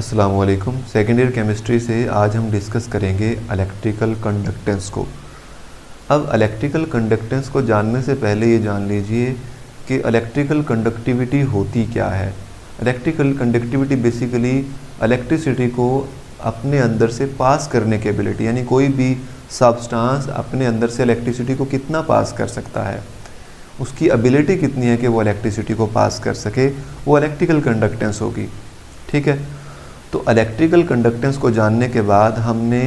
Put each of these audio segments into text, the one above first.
अस्सलाम वालेकुम। Second year chemistry से आज हम डिस्कस करेंगे इलेक्ट्रिकल कंडक्टेंस को। अब इलेक्ट्रिकल कंडक्टेंस को जानने से पहले ये जान लीजिए कि इलेक्ट्रिकल कंडक्टिविटी होती क्या है। इलेक्ट्रिकल कंडक्टिविटी बेसिकली इलेक्ट्रिसिटी को अपने अंदर से पास करने की एबिलिटी, यानी कोई भी सब्सटेंस अपने अंदर से इलेक्ट्रिसिटी को कितना पास कर सकता है, उसकी एबिलिटी कितनी है कि वो इलेक्ट्रिसिटी को पास कर सके, वो इलेक्ट्रिकल कंडक्टेंस होगी। ठीक है, तो इलेक्ट्रिकल कंडक्टेंस को जानने के बाद हमने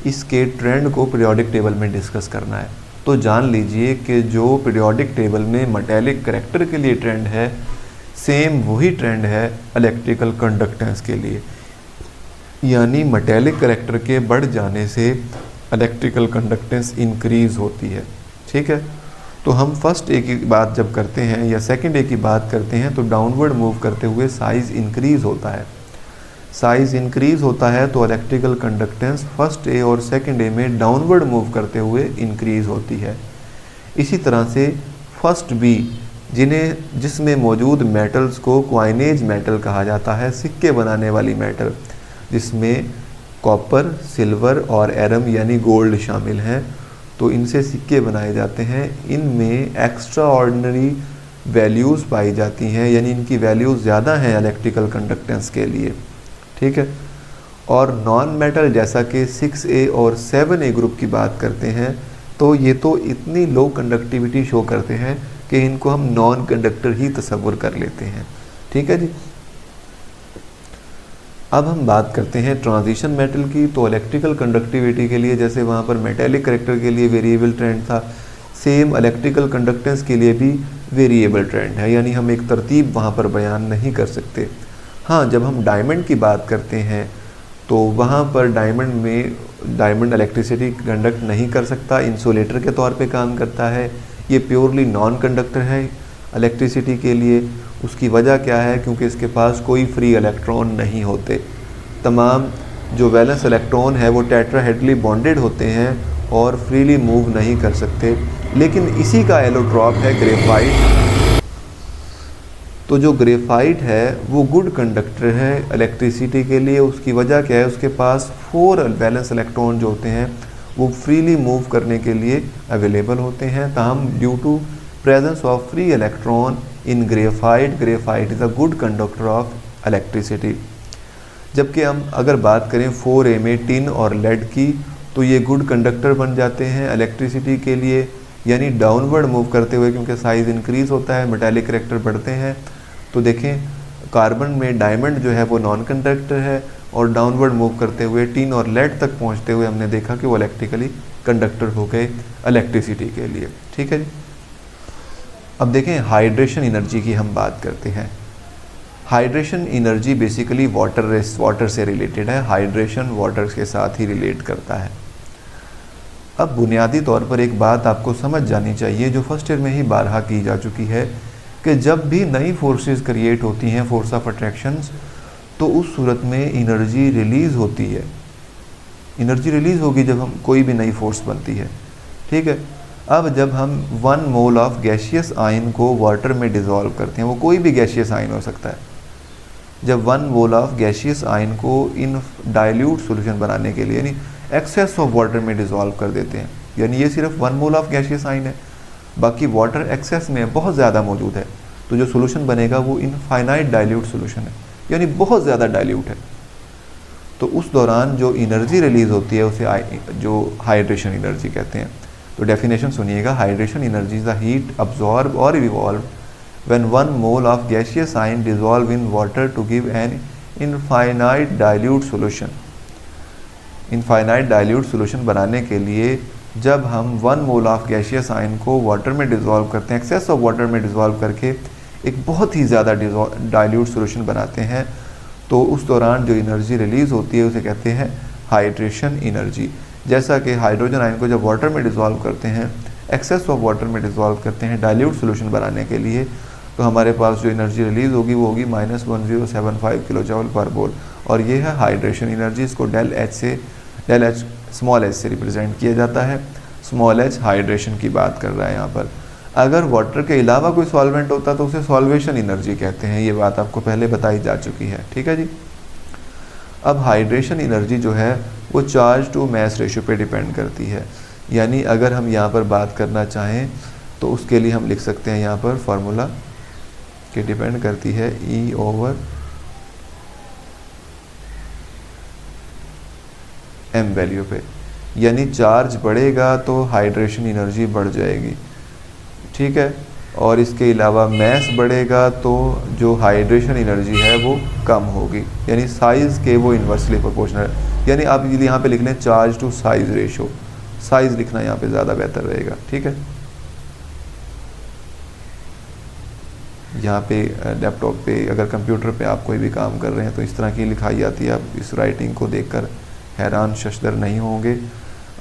इसके ट्रेंड को पीरियोडिक टेबल में डिस्कस करना है। तो जान लीजिए कि जो पीरियोडिक टेबल में मेटालिक करैक्टर के लिए ट्रेंड है, सेम वही ट्रेंड है इलेक्ट्रिकल कंडक्टेंस के लिए, यानी मेटालिक करैक्टर के बढ़ जाने से इलेक्ट्रिकल कंडक्टेंस इंक्रीज होती है। ठीक है, तो हम फर्स्ट ए की बात जब करते हैं या सेकंड ए की बात करते हैं तो डाउनवर्ड मूव करते हुए साइज़ इंक्रीज़ होता है। साइज़ इंक्रीज़ होता है तो इलेक्ट्रिकल कंडक्टेंस फर्स्ट ए और सेकंड ए में डाउनवर्ड मूव करते हुए इंक्रीज़ होती है। इसी तरह से फर्स्ट बी जिसमें मौजूद मेटल्स को क्वाइनेज मेटल कहा जाता है, सिक्के बनाने वाली मेटल, जिसमें कॉपर, सिल्वर और एरम यानी गोल्ड शामिल हैं, तो इनसे सिक्के बनाए जाते हैं। इनमें एक्स्ट्रा ऑर्डिनरी वैल्यूज़ पाई जाती हैं, यानी इनकी वैल्यूज़ ज़्यादा हैं इलेक्ट्रिकल कंडक्टेंस के लिए। ठीक है, और नॉन मेटल जैसा कि 6A और 7A ग्रुप की बात करते हैं तो ये तो इतनी लो कंडक्टिविटी शो करते हैं कि इनको हम नॉन कंडक्टर ही तस्वुर कर लेते हैं। ठीक है जी, अब हम बात करते हैं ट्रांजिशन मेटल की। तो इलेक्ट्रिकल कंडक्टिविटी के लिए जैसे वहाँ पर मेटेलिक करैक्टर के लिए वेरिएबल ट्रेंड था, सेम इलेक्ट्रिकल कंडक्टेंस के लिए भी वेरिएबल ट्रेंड है, यानी हम एक तरतीब वहाँ पर बयान नहीं कर सकते। हाँ, जब हम डायमंड की बात करते हैं तो वहाँ पर डायमंड इलेक्ट्रिसिटी कंडक्ट नहीं कर सकता, इंसुलेटर के तौर पे काम करता है। ये प्योरली नॉन कंडक्टर है इलेक्ट्रिसिटी के लिए। उसकी वजह क्या है? क्योंकि इसके पास कोई फ्री इलेक्ट्रॉन नहीं होते। तमाम जो वैलेंस इलेक्ट्रॉन है वो टेट्राहेड्रली बॉन्डेड होते हैं और फ्रीली मूव नहीं कर सकते। लेकिन इसी का एलोट्रॉप है ग्रेफाइट। तो जो ग्रेफाइट है वो गुड कंडक्टर है इलेक्ट्रिसिटी के लिए। उसकी वजह क्या है? उसके पास 4 वैलेंस इलेक्ट्रॉन जो होते हैं वो फ्रीली मूव करने के लिए अवेलेबल होते हैं। ताहम due to presence of free electron in graphite is a good conductor of electricity. जबकि हम अगर बात करें 4A में टिन और लेड की, तो ये गुड कंडक्टर बन जाते हैं इलेक्ट्रिसिटी के लिए, यानी डाउनवर्ड मूव करते हुए, क्योंकि साइज़ इंक्रीज़ होता है, मेटालिक करैक्टर बढ़ते हैं। तो देखें, कार्बन में डायमंड जो है वो नॉन कंडक्टर है और डाउनवर्ड मूव करते हुए टिन और लेड तक पहुंचते हुए हमने देखा कि वो इलेक्ट्रिकली कंडक्टर हो गए इलेक्ट्रिसिटी के लिए। ठीक है जी, अब देखें हाइड्रेशन एनर्जी की हम बात करते हैं। हाइड्रेशन एनर्जी बेसिकली वाटर से रिलेटेड है। हाइड्रेशन वाटर के साथ ही रिलेट करता है। अब बुनियादी तौर पर एक बात आपको समझ जानी चाहिए जो फर्स्ट ईयर में ही बारहा की जा चुकी है कि जब भी नई फोर्सेस क्रिएट होती हैं, फोर्स ऑफ अट्रैक्शंस, तो उस सूरत में एनर्जी रिलीज़ होती है। एनर्जी रिलीज़ होगी जब हम कोई भी नई फोर्स बनती है। ठीक है, अब जब हम 1 मोल ऑफ गैशियस आयन को वाटर में डिज़ोल्व करते हैं, वो कोई भी गैशियस आयन हो सकता है, जब 1 मोल ऑफ गैशियस आयन को इन डाइल्यूट सॉल्यूशन बनाने के लिए यानी एक्सेस ऑफ वाटर में डिज़ोल्व कर देते हैं, यानी ये सिर्फ 1 मोल ऑफ गैशियस आयन है, बाकी वाटर एक्सेस में बहुत ज़्यादा मौजूद है, तो जो सोल्यूशन बनेगा वो इनफाइनाइट डाइल्यूट सोल्यूशन है, यानी बहुत ज़्यादा डाइल्यूट है। तो उस दौरान जो एनर्जी रिलीज़ होती है उसे जो हाइड्रेशन एनर्जी कहते हैं। तो डेफिनेशन सुनिएगा, hydration energy is the heat absorb और evolve when 1 mole of gaseous ion dissolve in water to give an infinite dilute solution. Infinite dilute solution बनाने के लिए जब हम 1 मोल ऑफ गैशियस आयन को वाटर में डिज़ोल्व करते हैं, एक्सेस ऑफ वाटर में डिज़ोल्व करके एक बहुत ही ज़्यादा डाइल्यूट सोल्यूशन बनाते हैं, तो उस दौरान जो एनर्जी रिलीज़ होती है उसे कहते हैं हाइड्रेशन एनर्जी। जैसा कि हाइड्रोजन आयन को जब वाटर में डिज़ोल्व करते हैं, एक्सेस ऑफ वाटर में डिज़ोल्व करते हैं डाइल्यूट सोल्यूशन बनाने के लिए, तो हमारे पास जो एनर्जी रिलीज़ होगी वो होगी -1075 किलो जूल पर मोल, और ये है हाइड्रेशन एनर्जी। इसको डेल एच स्मॉल एच से रिप्रेजेंट किया जाता है। स्मॉल एच हाइड्रेशन की बात कर रहा है यहाँ पर। अगर वाटर के अलावा कोई सॉल्वेंट होता तो उसे सॉल्वेशन एनर्जी कहते हैं। ये बात आपको पहले बताई जा चुकी है। ठीक है जी। अब हाइड्रेशन एनर्जी जो है वो चार्ज टू मास रेशियो पे डिपेंड करती है, यानी अगर हम यहाँ पर बात करना चाहें तो उसके लिए हम लिख सकते हैं यहाँ पर फॉर्मूला कि डिपेंड करती है E ओवर m वैल्यू पे, यानी चार्ज बढ़ेगा तो हाइड्रेशन एनर्जी बढ़ जाएगी, ठीक है। और इसके अलावा मास बढ़ेगा तो जो हाइड्रेशन एनर्जी है वो कम होगी, यानी साइज़ के वो इन्वर्सली प्रोपोर्शनल, यानी आप यहाँ पे लिख लें charge to size ratio, size लिखना यहाँ पे ज़्यादा बेहतर रहेगा, ठीक है। यहाँ पे लैपटॉप पे अगर कंप्यूटर पे आप कोई भी काम कर रहे हैं तो इस तरह की लिखाई आती है, आप इस राइटिंग को देखकर हैरान शशदर नहीं होंगे,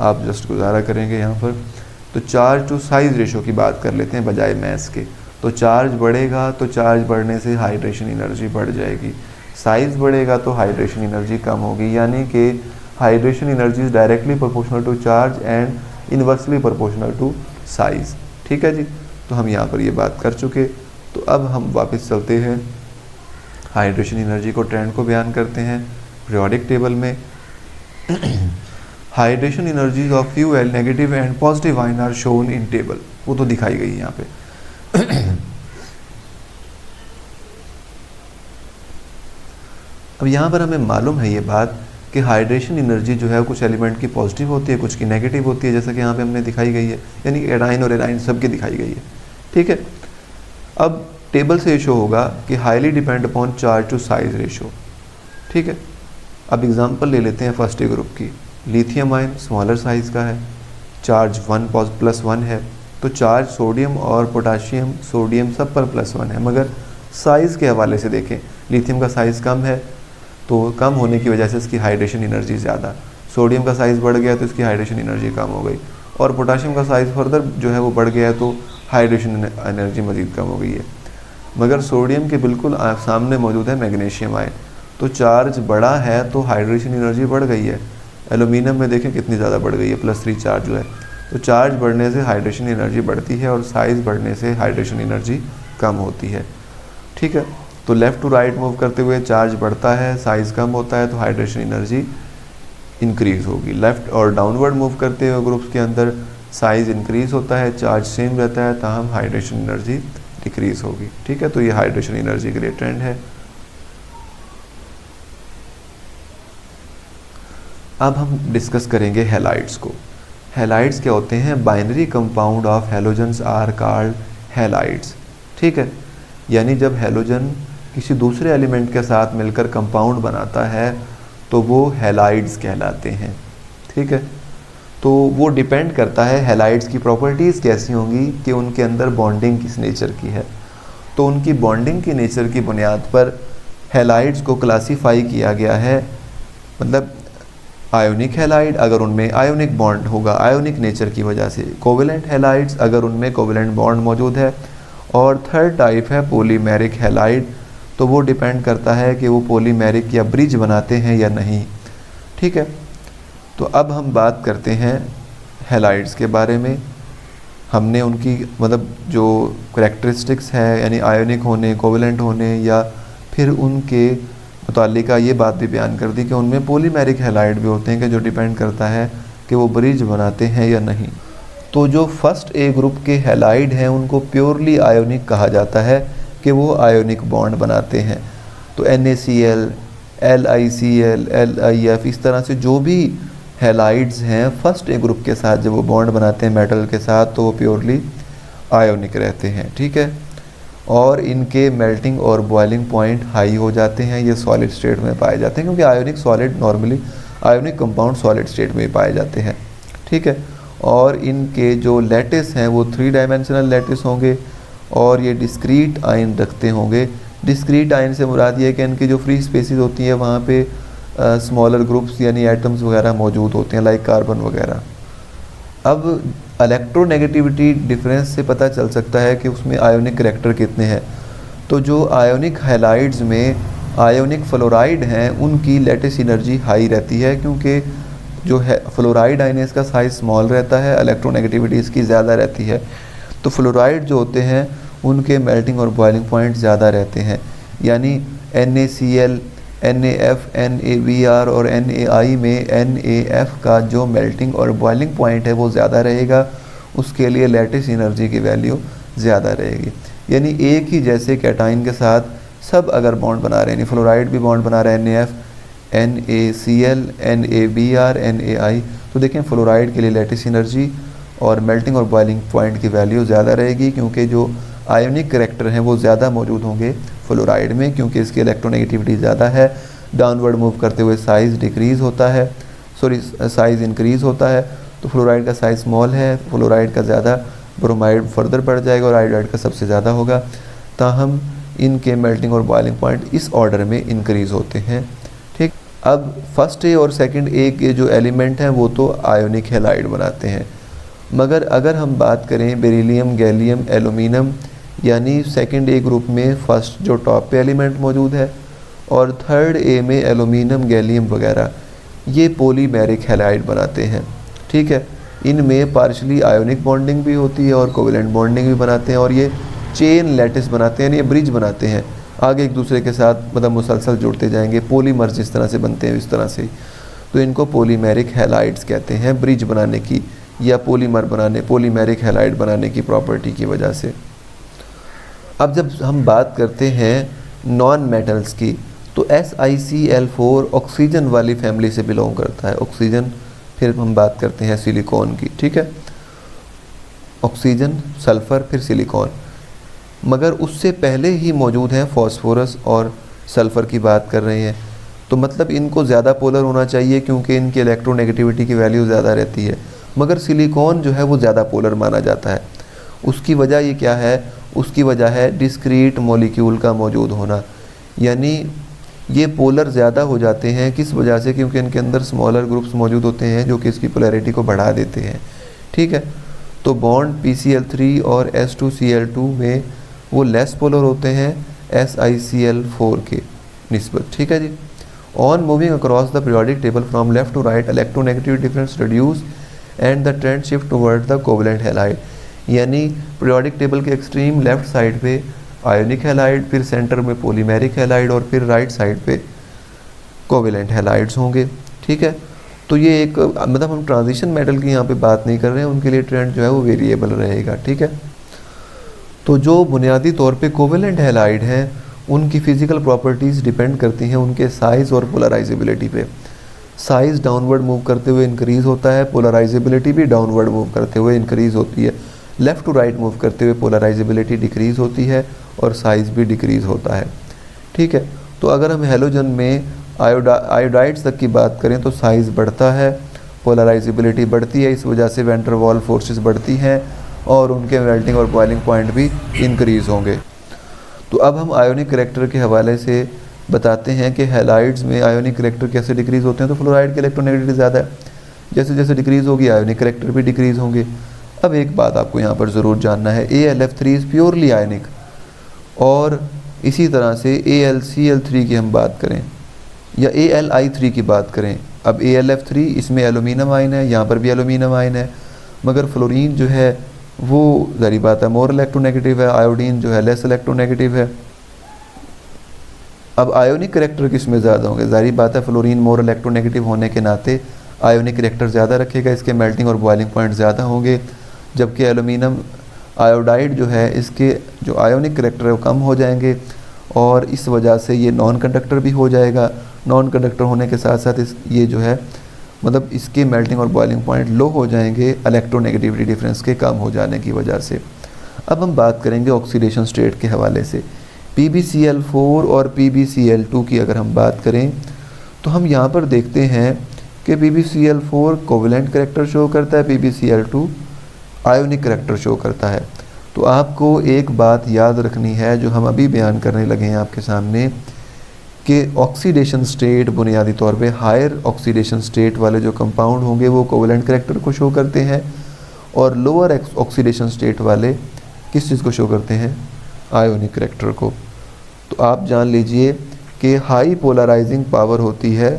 आप जस्ट गुजारा करेंगे यहाँ पर। तो चार्ज टू साइज़ रेशो की बात कर लेते हैं बजाय मास के। तो चार्ज बढ़ेगा तो चार्ज बढ़ने से हाइड्रेशन एनर्जी बढ़ जाएगी, साइज़ बढ़ेगा तो हाइड्रेशन एनर्जी कम होगी, यानी कि hydration energy is directly proportional to charge and inversely proportional to size, ठीक है जी। तो हम यहाँ पर ये बात कर चुके। तो अब हम वापस चलते हैं हाइड्रेशन एनर्जी को ट्रेंड को बयान करते हैं पीरियोडिक टेबल में। Hydration energies of few negative and positive ion are shown in table, वो तो दिखाई गई है यहाँ पे। अब यहाँ पर हमें मालूम है ये बात कि हाइड्रेशन एनर्जी जो है कुछ एलिमेंट की पॉजिटिव होती है, कुछ की नेगेटिव होती है, जैसा कि यहाँ पे हमने दिखाई गई है, यानी एडाइन और एराइन सबकी दिखाई गई है, ठीक है। अब टेबल से शो होगा कि highly depend upon charge to size ratio, ठीक है। अब एग्जांपल ले लेते हैं फर्स्ट ए ग्रुप की। लिथियम आयन स्मॉलर साइज़ का है, चार्ज 1+1 है, तो चार्ज सोडियम और पोटाशियम सोडियम सब पर +1 है, मगर साइज़ के हवाले से देखें लिथियम का साइज़ कम है, तो कम होने की वजह से इसकी हाइड्रेशन एनर्जी ज़्यादा, सोडियम का साइज़ बढ़ गया तो इसकी हाइड्रेशन एनर्जी कम हो गई, और पोटाशियम का साइज़ फर्दर जो है वो बढ़ गया तो हाइड्रेशन एनर्जी मज़ीद कम हो गई है। मगर सोडियम के बिल्कुल सामने मौजूद है मैग्नीशियम आयन, तो चार्ज बढ़ा है तो हाइड्रेशन एनर्जी बढ़ गई है। एल्यूमिनियम में देखें कितनी ज़्यादा बढ़ गई है, +3 चार्ज जो है, तो चार्ज बढ़ने से हाइड्रेशन एनर्जी बढ़ती है और साइज़ बढ़ने से हाइड्रेशन एनर्जी कम होती है, ठीक है। तो लेफ़्ट टू राइट मूव करते हुए चार्ज बढ़ता है, साइज़ कम होता है तो हाइड्रेशन एनर्जी इंक्रीज़ होगी। लेफ़्ट और डाउनवर्ड मूव करते हुए ग्रुप्स के अंदर साइज़ इंक्रीज़ होता है, चार्ज सेम रहता है, ताहम हाइड्रेशन एनर्जी डिक्रीज़ होगी, ठीक है। तो ये हाइड्रेशन एनर्जी के लिए ट्रेंड है। अब हम डिस्कस करेंगे हैलाइड्स को। हैलाइड्स क्या होते हैं? Binary compound of halogens are called halides, ठीक है। यानी जब हैलोजन किसी दूसरे एलिमेंट के साथ मिलकर कंपाउंड बनाता है तो वो हैलाइड्स कहलाते हैं, ठीक है। तो वो डिपेंड करता है हैलाइड्स की प्रॉपर्टीज़ कैसी होंगी कि उनके अंदर बॉन्डिंग किस नेचर की है। तो उनकी बॉन्डिंग की नेचर की बुनियाद पर हैलाइड्स को क्लासीफाई किया गया है, मतलब आयोनिक हैलाइड अगर उनमें आयोनिक बॉन्ड होगा आयोनिक नेचर की वजह से, कोवेलेंट हैलाइड्स अगर उनमें कोवेलेंट बॉन्ड मौजूद है, और थर्ड टाइप है पॉलीमेरिक हैलाइड। तो वो डिपेंड करता है कि वो पॉलीमेरिक या ब्रिज बनाते हैं या नहीं, ठीक है। तो अब हम बात करते हैं हैलाइड्स के बारे में। हमने उनकी मतलब जो करैक्टरिस्टिक्स है, यानी आयोनिक होने, कोवेलेंट होने, या फिर उनके मुतालिका ये बात भी बयान कर दी कि उनमें पॉलीमेरिक हैलाइड भी होते हैं कि जो डिपेंड करता है कि वो ब्रिज बनाते हैं या नहीं। तो जो फर्स्ट ए ग्रुप के हैलाइड हैं उनको प्योरली आयोनिक कहा जाता है कि वो आयोनिक बॉन्ड बनाते हैं। तो NaCl, LiCl, LiF, इस तरह से जो भी हैलाइड्स हैं फर्स्ट ए ग्रुप के साथ जब वो बॉन्ड बनाते हैं मेटल के साथ तो वो प्योरली आयोनिक रहते हैं, ठीक है। और इनके मेल्टिंग और बॉइलिंग पॉइंट हाई हो जाते हैं, ये सॉलिड स्टेट में पाए जाते हैं, क्योंकि ionic solid normally ionic compound solid state में पाए जाते हैं, ठीक है। और इनके जो लैटिस हैं वो 3 डायमेंशनल लैटिस होंगे और ये डिस्क्रीट आयन रखते होंगे। डिस्क्रीट आयन से मुराद ये है कि इनकी जो फ्री स्पेसिस होती है वहाँ पे स्मॉलर ग्रुप्स यानी एटम्स वगैरह मौजूद होते हैं, लाइक कार्बन वगैरह। अब इलेक्ट्रोनेगेटिविटी डिफरेंस से पता चल सकता है कि उसमें आयोनिक करैक्टर कितने हैं। तो जो आयोनिक हैलाइड्स में आयोनिक फ्लोराइड हैं उनकी लैटिस एनर्जी हाई रहती है, क्योंकि जो है फ्लोराइड आयन इसका साइज़ स्मॉल रहता है, इलेक्ट्रोनेगेटिविटी इसकी ज़्यादा रहती है। तो फ्लोराइड जो होते हैं उनके मेल्टिंग और बॉइलिंग पॉइंट ज़्यादा रहते हैं, यानी NaCl NaF, NaBr और NaI में NaF का जो मेल्टिंग और बॉइलिंग पॉइंट है वो ज़्यादा रहेगा, उसके लिए लैटिस एनर्जी की वैल्यू ज़्यादा रहेगी। यानी एक ही जैसे कैटाइन के साथ सब अगर बॉन्ड बना रहे हैं, यानी फ्लोराइड भी बॉन्ड बना रहा है NaF, NaCl, NaBr, NaI, तो देखें फ्लोराइड के लिए लैटिस एनर्जी और मेल्टिंग और बॉइलिंग पॉइंट की वैल्यू ज़्यादा रहेगी, क्योंकि जो आयोनिक करैक्टर हैं वो ज़्यादा मौजूद होंगे फ्लोराइड में, क्योंकि इसकी इलेक्ट्रोनेगेटिविटी ज़्यादा है। डाउनवर्ड मूव करते हुए साइज़ डिक्रीज़ होता है, साइज़ इंक्रीज़ होता है। तो फ्लोराइड का साइज़ स्मॉल है, फ्लोराइड का ज़्यादा, ब्रोमाइड फर्दर बढ़ जाएगा और आयोडाइड का सबसे ज़्यादा होगा। ताहम इनके मेल्टिंग और बॉइलिंग पॉइंट इस ऑर्डर में इंक्रीज़ होते हैं। ठीक, अब फर्स्ट ए और सेकंड ए के जो एलिमेंट हैं वो तो आयोनिक हैलाइड बनाते हैं, मगर अगर हम बात करें बेरिलियम, गैलियम, एल्यूमिनियम, यानी सेकंड ए ग्रुप में फर्स्ट जो टॉप पे एलिमेंट मौजूद है और थर्ड ए में एल्यूमिनियम, गैलियम वगैरह, ये पॉलीमेरिक हैलाइड बनाते हैं। ठीक है, इनमें पार्शली आयोनिक बॉन्डिंग भी होती है और कोवेलेंट बॉन्डिंग भी बनाते हैं, और ये चेन लैटिस बनाते हैं, यानी ये ब्रिज बनाते हैं, आगे एक दूसरे के साथ मतलब मुसलसल जुड़ते जाएंगे, पॉलीमर जिस तरह से बनते हैं इस तरह से। तो इनको पॉलीमेरिक हैलाइड्स कहते हैं, ब्रिज बनाने की या पॉलीमर बनाने, पॉलीमेरिक हैलाइड बनाने की प्रॉपर्टी की वजह से। अब जब हम बात करते हैं नॉन मेटल्स की, तो SiCl4 ऑक्सीजन वाली फैमिली से बिलोंग करता है, ऑक्सीजन। फिर हम बात करते हैं सिलिकॉन की, ठीक है, ऑक्सीजन, सल्फ़र, फिर सिलिकॉन, मगर उससे पहले ही मौजूद हैं फॉस्फोरस और सल्फ़र की बात कर रहे हैं। तो मतलब इनको ज़्यादा पोलर होना चाहिए क्योंकि इनकी इलेक्ट्रोनेगेटिविटी की वैल्यू ज़्यादा रहती है, मगर सिलिकॉन जो है वो ज़्यादा पोलर माना जाता है। उसकी वजह ये क्या है? उसकी वजह है डिस्क्रीट मॉलिक्यूल का मौजूद होना, यानी ये पोलर ज़्यादा हो जाते हैं। किस वजह से? क्योंकि इनके अंदर स्मॉलर ग्रुप्स मौजूद होते हैं जो कि इसकी पोलैरिटी को बढ़ा देते हैं। ठीक है, तो बॉन्ड PCl3 और S2Cl2 में वो लेस पोलर होते हैं SiCl4 के निस्बत। ठीक है जी। On moving across the periodic table from left to right, electronegative difference reduce and the trend shift toward the covalent halide, यानी पीरियोडिक टेबल के एक्सट्रीम लेफ्ट साइड पे आयोनिक हैलाइड, फिर सेंटर में पॉलीमेरिक हैलाइड और फिर right side पे covalent halides होंगे। ठीक है, तो ये एक मतलब हम ट्रांजिशन मेटल की यहाँ पे बात नहीं कर रहे हैं, उनके लिए ट्रेंड जो है वो वेरिएबल रहेगा। ठीक है, तो जो बुनियादी तौर पे कोवेलेंट हैलाइड हैं उनकी फ़िज़िकल प्रॉपर्टीज़ डिपेंड करती हैं उनके साइज़ और पोलराइजेबिलिटी पे। साइज़ डाउनवर्ड मूव करते हुए इंक्रीज़ होता है, पोलराइजेबिलिटी भी डाउनवर्ड मूव करते हुए इंक्रीज़ होती है। लेफ़्ट टू राइट मूव करते हुए पोलराइजेबिलिटी डिक्रीज़ होती है और साइज़ भी डिक्रीज़ होता है। ठीक है, तो अगर हम हैलोजन में आयोडाइड्स तक की बात करें तो साइज़ बढ़ता है, पोलराइजेबिलिटी बढ़ती है, इस वजह से वैन डर वाल फोर्सेस बढ़ती हैं और उनके मेल्टिंग और बॉइलिंग पॉइंट भी इंक्रीज़ होंगे। तो अब हम आयोनिक करैक्टर के हवाले से बताते हैं कि हैलाइड्स में आयोनिक करैक्टर कैसे डिक्रीज़ होते हैं। तो फ्लोराइड की इलेक्ट्रोनेगेटिविटी ज़्यादा है, जैसे जैसे डिक्रीज़ होगी आयोनिक करैक्टर भी डिक्रीज़ होंगे। अब एक बात आपको यहाँ पर ज़रूर जानना है, AlF3 इज़ प्योरली आयनिक, और इसी तरह से AlCl3 की हम बात करें या AlI3 की बात करें। अब AlF3 इसमें एल्यूमिनियम आयन है, यहाँ पर भी एल्यूमिनियम आयन है, मगर फ्लोरीन जो है वो ज़ाहिर बात है मोर इलेक्ट्रोनेगेटिव है, आयोडीन जो है लेस इलेक्ट्रोनेगेटिव है। अब आयोनिक करैक्टर किस में ज़्यादा होंगे? ज़ाहिर बात है फ्लोरीन मोर इलेक्ट्रोनेगेटिव होने के नाते आयोनिक करैक्टर ज़्यादा रखेगा, इसके मेल्टिंग और बॉइलिंग पॉइंट ज़्यादा होंगे, जबकि एल्यूमिनियम आयोडाइड जो है इसके जो आयोनिक करैक्टर है वो कम हो जाएंगे और इस वजह से ये नॉन कंडक्टर भी हो जाएगा। नॉन कंडक्टर होने के साथ साथ ये जो है मतलब इसके मेल्टिंग और बॉइलिंग पॉइंट लो हो जाएंगे इलेक्ट्रोनेगेटिविटी डिफरेंस के कम हो जाने की वजह से। अब हम बात करेंगे ऑक्सीडेशन स्टेट के हवाले से। PbCl4 और PbCl2 की अगर हम बात करें तो हम यहाँ पर देखते हैं कि PbCl4 कोवेलेंट करैक्टर शो करता है, PbCl2 आयोनिक करैक्टर शो करता है। तो आपको एक बात याद रखनी है जो हम अभी बयान करने लगे हैं आपके सामने कि ऑक्सीडेशन स्टेट बुनियादी तौर पे हायर ऑक्सीडेशन स्टेट वाले जो कंपाउंड होंगे वो कोवेलेंट करैक्टर को शो करते हैं और लोअर ऑक्सीडेशन स्टेट वाले किस चीज़ को शो करते हैं? आयोनिक करैक्टर को। तो आप जान लीजिए कि हाई पोलराइजिंग पावर होती है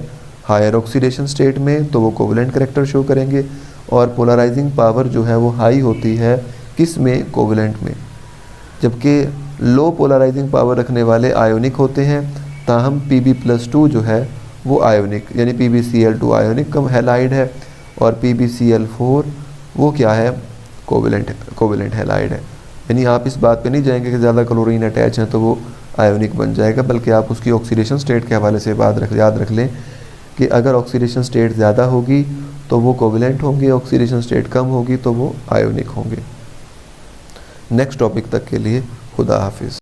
हायर ऑक्सीडेशन स्टेट में तो वो कोवेलेंट करैक्टर शो करेंगे, और पोलराइजिंग पावर जो है वो हाई होती है किस में? कोवेलेंट में। जबकि लो पोलराइजिंग पावर रखने वाले आयोनिक होते हैं ताहम Pb+2 जो है वो आयोनिक यानी PbCl2 आयोनिक कम हैलाइड है और PbCl4 वो क्या है, कोवेलेंट हैलाइड है। यानी आप इस बात पे नहीं जाएंगे कि ज़्यादा क्लोरीन अटैच हैं तो वो आयोनिक बन जाएगा, बल्कि आप उसकी ऑक्सीडेशन स्टेट के हवाले से याद रख लें कि अगर ऑक्सीडेशन स्टेट ज़्यादा होगी तो वो कोवेलेंट होंगे, ऑक्सीडेशन स्टेट कम होगी तो वो आयोनिक होंगे। नेक्स्ट टॉपिक तक के लिए खुदा हाफिज़।